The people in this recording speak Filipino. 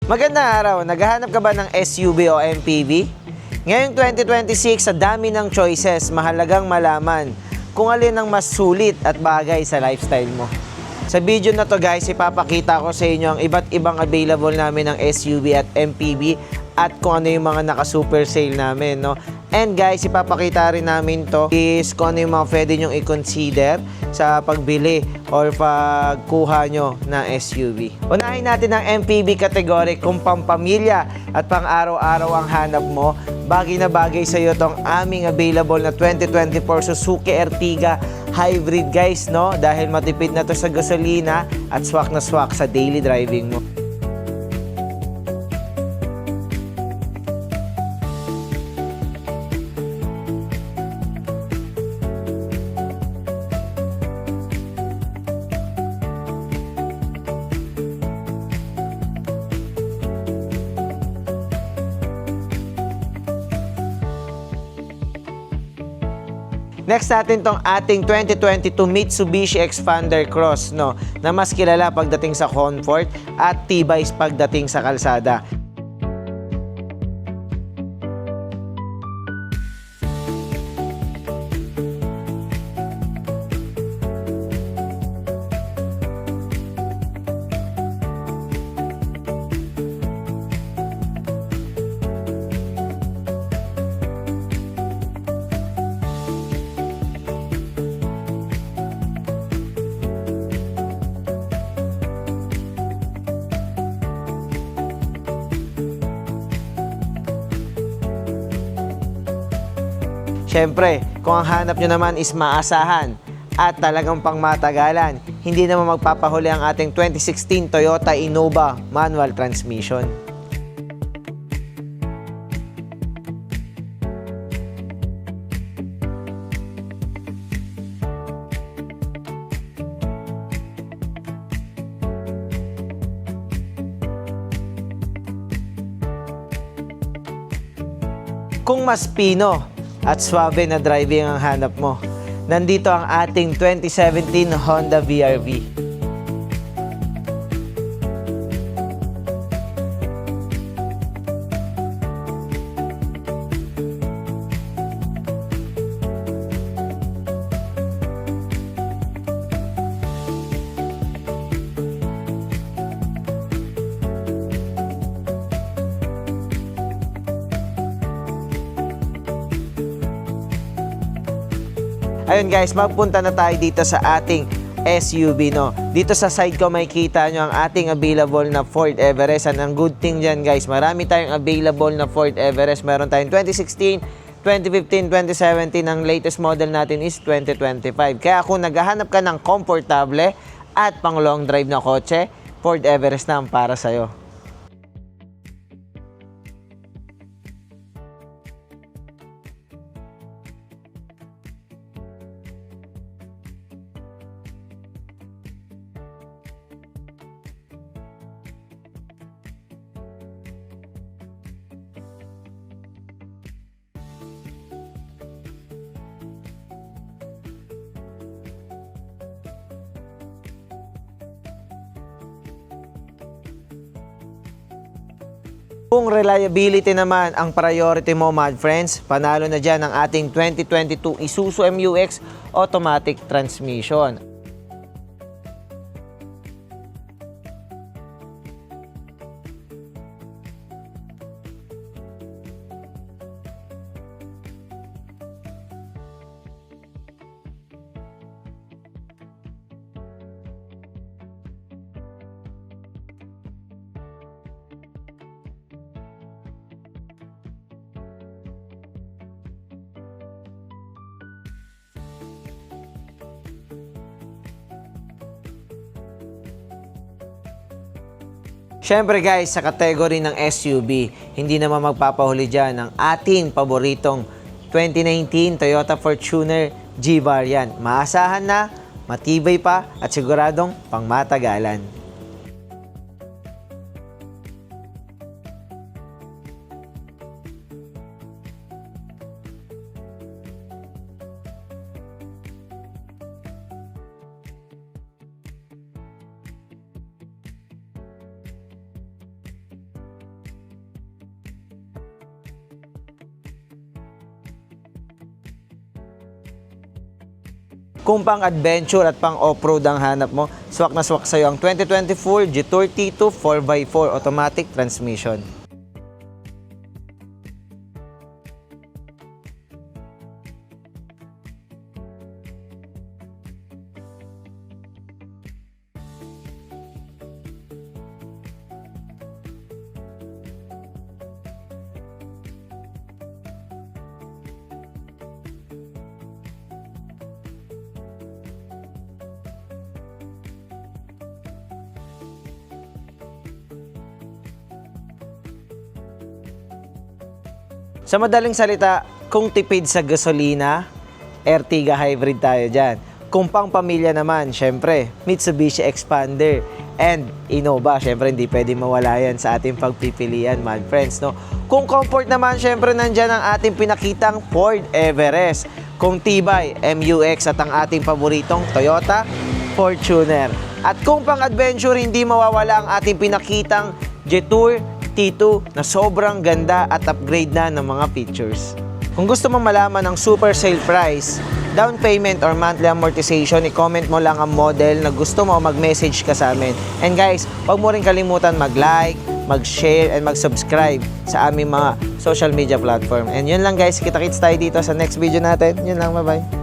Magandang araw, naghahanap ka ba ng SUV o MPV? Ngayong 2026, sa dami ng choices, mahalagang malaman kung alin ang mas sulit at bagay sa lifestyle mo. Sa video na to guys, ipapakita ko sa inyo ang iba't ibang available namin ng SUV at MPV at kung ano yung mga naka-super sale namin, no? And guys, ipapakita rin namin to is kung ano yung mga pwede nyong i-consider sa pagbili or pagkuha nyo ng SUV. Unahin natin ang MPV category kung pampamilya at pang araw-araw ang hanap mo. Bagay na bagay sa iyo tong aming available na 2024 Suzuki Ertiga Hybrid guys, no? Dahil matipid na to sa gasolina at swak na swak sa daily driving mo. Next natin tong ating 2022 Mitsubishi Xpander Cross, no, na mas kilala pagdating sa comfort at tibay pagdating sa kalsada. Siyempre, kung ang hanap nyo naman is maasahan at talagang pangmatagalan, hindi naman magpapahuli ang ating 2016 Toyota Innova manual transmission. Kung mas pino at swabe na driving ang hanap mo, nandito ang ating 2017 Honda VR-V. Ayun guys, magpunta na tayo dito sa ating SUV, no. Dito sa side ko makikita nyo ang ating available na Ford Everest. And ang good thing dyan guys, marami tayong available na Ford Everest. Meron tayong 2016, 2015, 2017. Ang latest model natin is 2025. Kaya kung naghahanap ka ng komportable at pang long drive na kotse, Ford Everest na ang para sa'yo. Kung reliability naman ang priority mo, my friends, panalo na dyan ang ating 2022 Isuzu MU-X automatic transmission. Siyempre guys, sa category ng SUV, hindi naman magpapahuli dyan ang ating paboritong 2019 Toyota Fortuner G-Variant. Maasahan na, matibay pa at siguradong pangmatagalan. Kung pang adventure at pang off-road ang hanap mo, swak na swak sa'yo ang 2024 Jetour T2 4x4 automatic transmission. Sa madaling salita, kung tipid sa gasolina, Ertiga hybrid tayo dyan. Kung pang pamilya naman, syempre, Mitsubishi Expander and Innova. Syempre, hindi pwede mawala yan sa ating pagpipilian, my friends, no? Kung comfort naman, syempre, nandyan ang ating pinakitang Ford Everest. Kung tibay, MUX at ang ating paboritong Toyota Fortuner. At kung pang adventure, hindi mawawala ang ating pinakitang Jetour T2 na sobrang ganda at upgrade na ng mga features. Kung gusto mo malaman ang super sale price, down payment or monthly amortization, i-comment mo lang ang model na gusto mo, mag-message ka sa amin. And guys, huwag mo rin kalimutan mag-like, mag-share, and mag-subscribe sa aming mga social media platform. And yun lang guys, kita-kits tayo dito sa next video natin. Yun lang, bye-bye.